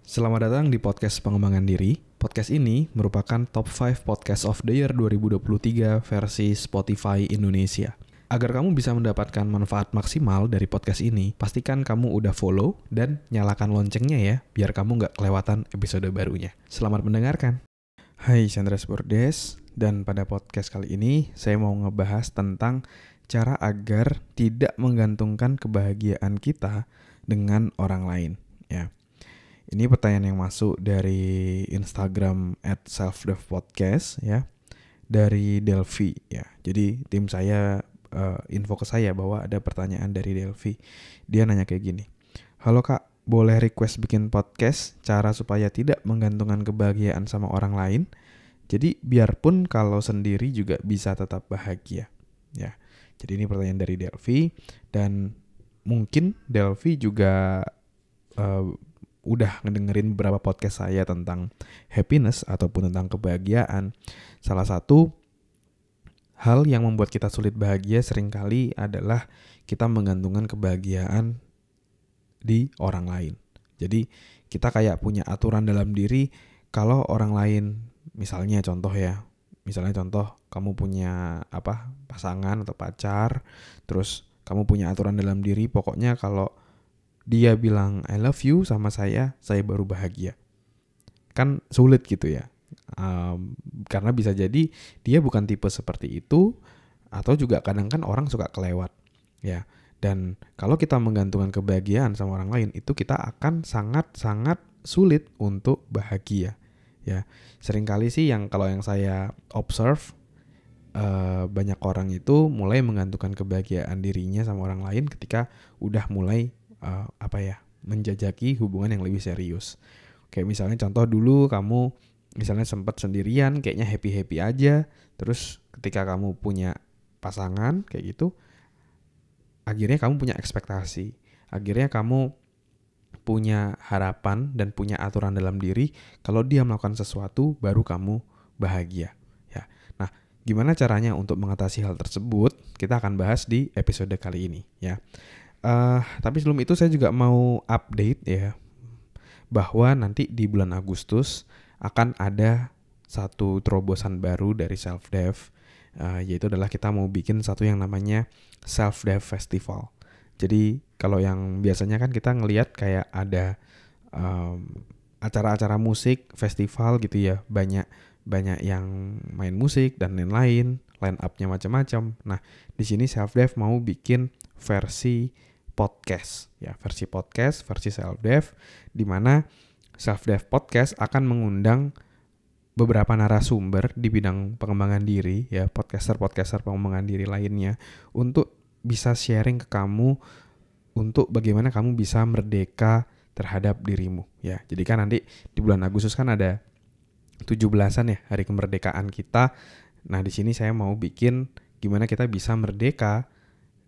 Selamat datang di podcast pengembangan diri. Podcast ini merupakan top 5 podcast of the year 2023 versi Spotify Indonesia. Agar kamu bisa mendapatkan manfaat maksimal dari podcast ini, pastikan kamu udah follow dan nyalakan loncengnya ya, biar kamu nggak kelewatan episode barunya. Selamat mendengarkan. Hai, Chandra Bordes, dan pada podcast kali ini saya mau ngebahas tentang cara agar tidak menggantungkan kebahagiaan kita dengan orang lain. Ya. Ini pertanyaan yang masuk dari Instagram @selfdevpodcast ya, dari Delphi ya. Jadi tim saya info ke saya bahwa ada pertanyaan dari Delphi. Dia nanya kayak gini. Halo Kak, boleh request bikin podcast cara supaya tidak menggantungkan kebahagiaan sama orang lain? Jadi biarpun kalau sendiri juga bisa tetap bahagia ya. Jadi ini pertanyaan dari Delphi, dan mungkin Delphi juga udah ngedengerin beberapa podcast saya tentang happiness ataupun tentang kebahagiaan. Salah satu hal yang membuat kita sulit bahagia seringkali adalah kita menggantungkan kebahagiaan di orang lain. Jadi kita kayak punya aturan dalam diri, kalau orang lain, misalnya contoh kamu punya pasangan atau pacar, terus kamu punya aturan dalam diri, pokoknya kalau dia bilang I love you sama saya baru bahagia. Kan sulit gitu ya. Karena bisa jadi dia bukan tipe seperti itu, atau juga kadang kan orang suka kelewat ya. Dan kalau kita menggantungkan kebahagiaan sama orang lain, itu kita akan sangat-sangat sulit untuk bahagia ya. Seringkali sih kalau yang saya observe, banyak orang itu mulai menggantungkan kebahagiaan dirinya sama orang lain ketika udah mulai menjajaki hubungan yang lebih serius. Kayak misalnya contoh, dulu kamu misalnya sempat sendirian, kayaknya happy-happy aja, terus ketika kamu punya pasangan kayak gitu, akhirnya kamu punya ekspektasi, akhirnya kamu punya harapan dan punya aturan dalam diri, kalau dia melakukan sesuatu baru kamu bahagia ya. Nah, gimana caranya untuk mengatasi hal tersebut? Kita akan bahas di episode kali ini ya. Tapi sebelum itu saya juga mau update ya, bahwa nanti di bulan Agustus akan ada satu terobosan baru dari Self-Dev, yaitu adalah kita mau bikin satu yang namanya Self-Dev Festival. Jadi kalau yang biasanya kan kita ngelihat kayak ada acara-acara musik, festival gitu ya, banyak yang main musik dan lain-lain, line up-nya macam-macam. Nah, di sini Self-Dev mau bikin versi podcast ya, versi Self-Dev, di mana Self-Dev Podcast akan mengundang beberapa narasumber di bidang pengembangan diri ya, podcaster pengembangan diri lainnya, untuk bisa sharing ke kamu untuk bagaimana kamu bisa merdeka terhadap dirimu ya. Jadi kan nanti di bulan Agustus kan ada 17-an ya, hari kemerdekaan kita. Nah, di sini saya mau bikin gimana kita bisa merdeka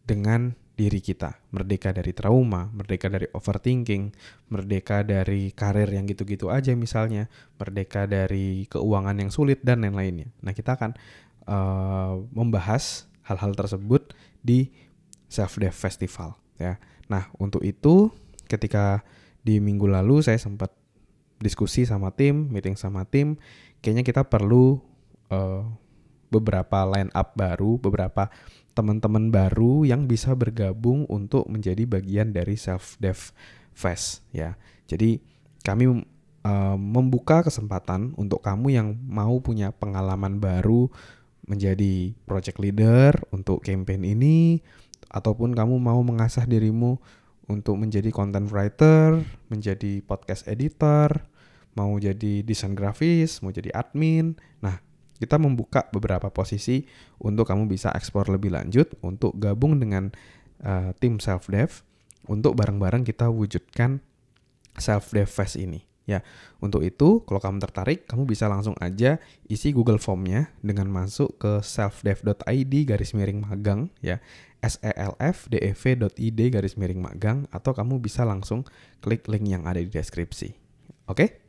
dengan diri kita, merdeka dari trauma, merdeka dari overthinking, merdeka dari karir yang gitu-gitu aja misalnya, merdeka dari keuangan yang sulit dan lain-lainnya. Nah, kita akan membahas hal-hal tersebut di Self-Dev Festival ya. Nah, untuk itu ketika di minggu lalu saya sempat diskusi sama tim, meeting sama tim, kayaknya kita perlu beberapa line up baru, beberapa teman-teman baru yang bisa bergabung untuk menjadi bagian dari Self-Dev Fest ya. Jadi kami membuka kesempatan untuk kamu yang mau punya pengalaman baru menjadi project leader untuk campaign ini, ataupun kamu mau mengasah dirimu untuk menjadi content writer, menjadi podcast editor, mau jadi desain grafis, mau jadi admin. Nah, kita membuka beberapa posisi untuk kamu bisa eksplor lebih lanjut, untuk gabung dengan tim Self-Dev, untuk bareng-bareng kita wujudkan Self-Dev Fest ini ya. Untuk itu, kalau kamu tertarik, kamu bisa langsung aja isi Google Form-nya dengan masuk ke selfdev.id/magang ya, selfdev.id/magang, atau kamu bisa langsung klik link yang ada di deskripsi. Oke?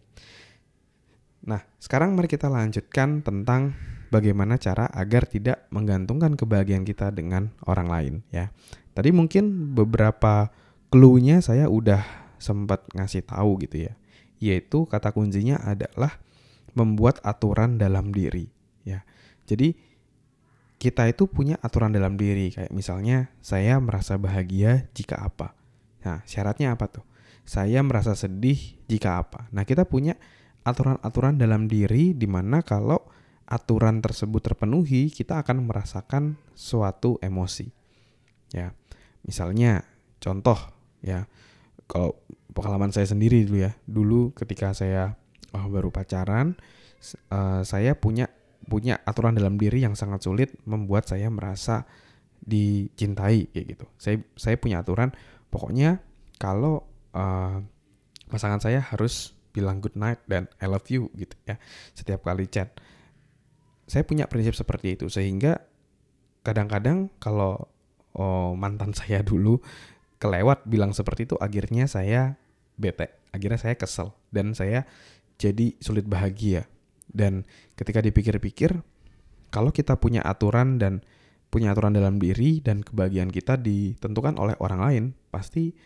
Nah, sekarang mari kita lanjutkan tentang bagaimana cara agar tidak menggantungkan kebahagiaan kita dengan orang lain ya. Tadi mungkin beberapa clue-nya saya udah sempat ngasih tahu gitu ya. yaitu kata kuncinya adalah membuat aturan dalam diri, ya. Jadi kita itu punya aturan dalam diri, kayak misalnya saya merasa bahagia jika apa. Nah, syaratnya apa tuh? Saya merasa sedih jika apa. Nah, kita punya aturan-aturan dalam diri di mana kalau aturan tersebut terpenuhi, kita akan merasakan suatu emosi. Ya. Misalnya contoh ya, kalau pengalaman saya sendiri dulu ya. Dulu ketika saya baru pacaran, saya punya aturan dalam diri yang sangat sulit membuat saya merasa dicintai kayak gitu. Saya punya aturan, pokoknya kalau pasangan saya harus bilang good night dan I love you gitu ya setiap kali chat. Saya punya prinsip seperti itu, sehingga kadang-kadang kalau mantan saya dulu kelewat bilang seperti itu, akhirnya saya bete, akhirnya saya kesel dan saya jadi sulit bahagia. Dan ketika dipikir-pikir, kalau kita punya aturan dalam diri dan kebahagiaan kita ditentukan oleh orang lain, pasti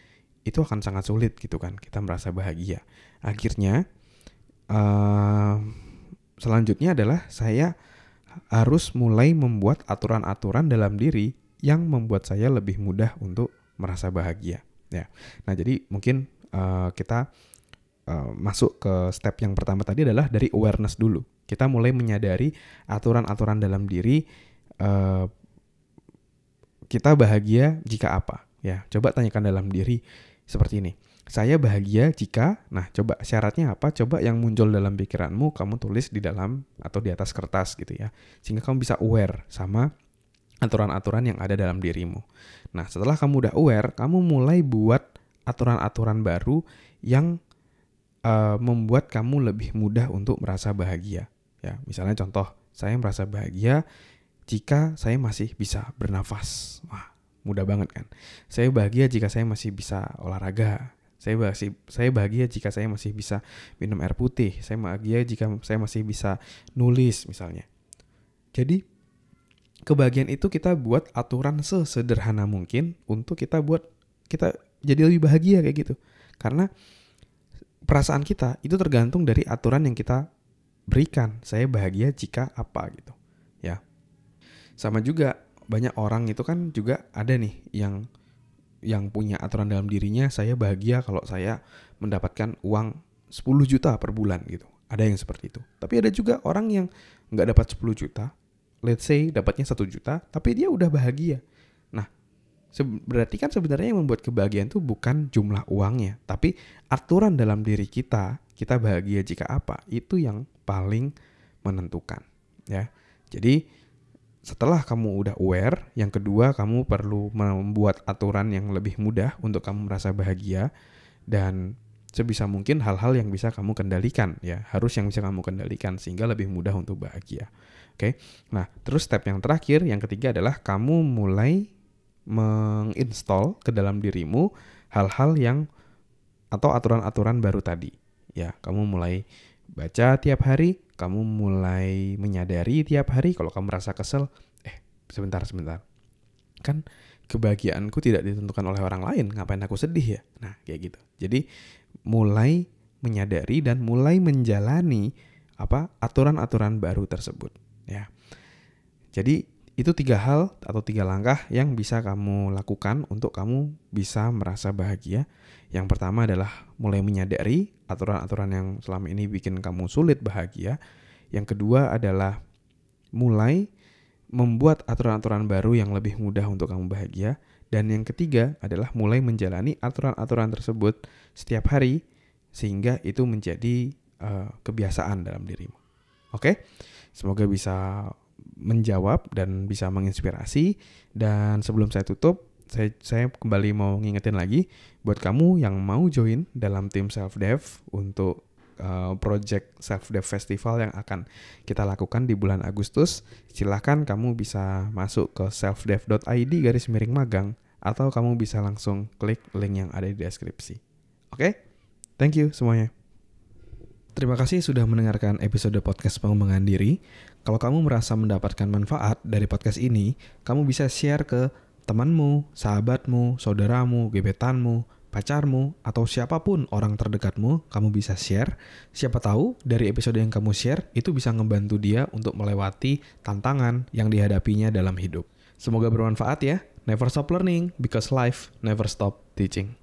itu akan sangat sulit gitu kan, kita merasa bahagia. Akhirnya selanjutnya adalah saya harus mulai membuat aturan-aturan dalam diri yang membuat saya lebih mudah untuk merasa bahagia. Ya. Nah, jadi mungkin kita masuk ke step yang pertama tadi adalah dari awareness dulu. Kita mulai menyadari aturan-aturan dalam diri, kita bahagia jika apa. Ya, coba tanyakan dalam diri seperti ini. Saya bahagia jika, nah coba syaratnya apa? Coba yang muncul dalam pikiranmu kamu tulis di dalam atau di atas kertas gitu ya. Sehingga kamu bisa aware sama aturan-aturan yang ada dalam dirimu. Nah, setelah kamu udah aware, kamu mulai buat aturan-aturan baru yang membuat kamu lebih mudah untuk merasa bahagia. Ya, misalnya contoh, saya merasa bahagia jika saya masih bisa bernafas. Wah, mudah banget kan? Saya bahagia jika saya masih bisa olahraga. Saya bahagia jika saya masih bisa minum air putih. Saya bahagia jika saya masih bisa nulis misalnya. Jadi kebahagiaan itu kita buat aturan sesederhana mungkin untuk kita jadi lebih bahagia kayak gitu. Karena perasaan kita itu tergantung dari aturan yang kita berikan. Saya bahagia jika apa gitu. Ya. Sama juga banyak orang itu kan juga ada nih yang punya aturan dalam dirinya, saya bahagia kalau saya mendapatkan uang 10 juta per bulan gitu. Ada yang seperti itu. Tapi ada juga orang yang nggak dapat 10 juta, let's say dapatnya 1 juta, tapi dia udah bahagia. Nah, berarti kan sebenarnya yang membuat kebahagiaan itu bukan jumlah uangnya, tapi aturan dalam diri kita bahagia jika apa, itu yang paling menentukan. Ya, jadi setelah kamu udah aware, yang kedua kamu perlu membuat aturan yang lebih mudah untuk kamu merasa bahagia, dan sebisa mungkin hal-hal yang bisa kamu kendalikan ya, harus yang bisa kamu kendalikan sehingga lebih mudah untuk bahagia. Oke. Nah, terus step yang terakhir, yang ketiga adalah kamu mulai menginstall ke dalam dirimu hal-hal yang atau aturan-aturan baru tadi. Ya, kamu mulai baca tiap hari, kamu mulai menyadari tiap hari kalau kamu merasa kesel, sebentar. Kan kebahagiaanku tidak ditentukan oleh orang lain, ngapain aku sedih ya? Nah, kayak gitu. Jadi mulai menyadari dan mulai menjalani aturan-aturan baru tersebut, ya. Jadi itu 3 hal atau 3 langkah yang bisa kamu lakukan untuk kamu bisa merasa bahagia. Yang pertama adalah mulai menyadari aturan-aturan yang selama ini bikin kamu sulit bahagia. Yang kedua adalah mulai membuat aturan-aturan baru yang lebih mudah untuk kamu bahagia. Dan yang ketiga adalah mulai menjalani aturan-aturan tersebut setiap hari sehingga itu menjadi kebiasaan dalam dirimu. Oke? Semoga bisa menjawab dan bisa menginspirasi. Dan sebelum saya tutup, saya kembali mau ngingetin lagi buat kamu yang mau join dalam tim self-dev untuk project self-dev festival yang akan kita lakukan di bulan Agustus. Silahkan kamu bisa masuk ke selfdev.id/magang atau kamu bisa langsung klik link yang ada di deskripsi. Oke? Thank you semuanya. Terima kasih sudah mendengarkan episode podcast pengembangan diri. Kalau kamu merasa mendapatkan manfaat dari podcast ini, kamu bisa share ke temanmu, sahabatmu, saudaramu, gebetanmu, pacarmu, atau siapapun orang terdekatmu, kamu bisa share. Siapa tahu dari episode yang kamu share itu bisa ngebantu dia untuk melewati tantangan yang dihadapinya dalam hidup. Semoga bermanfaat ya. Never stop learning because life never stop teaching.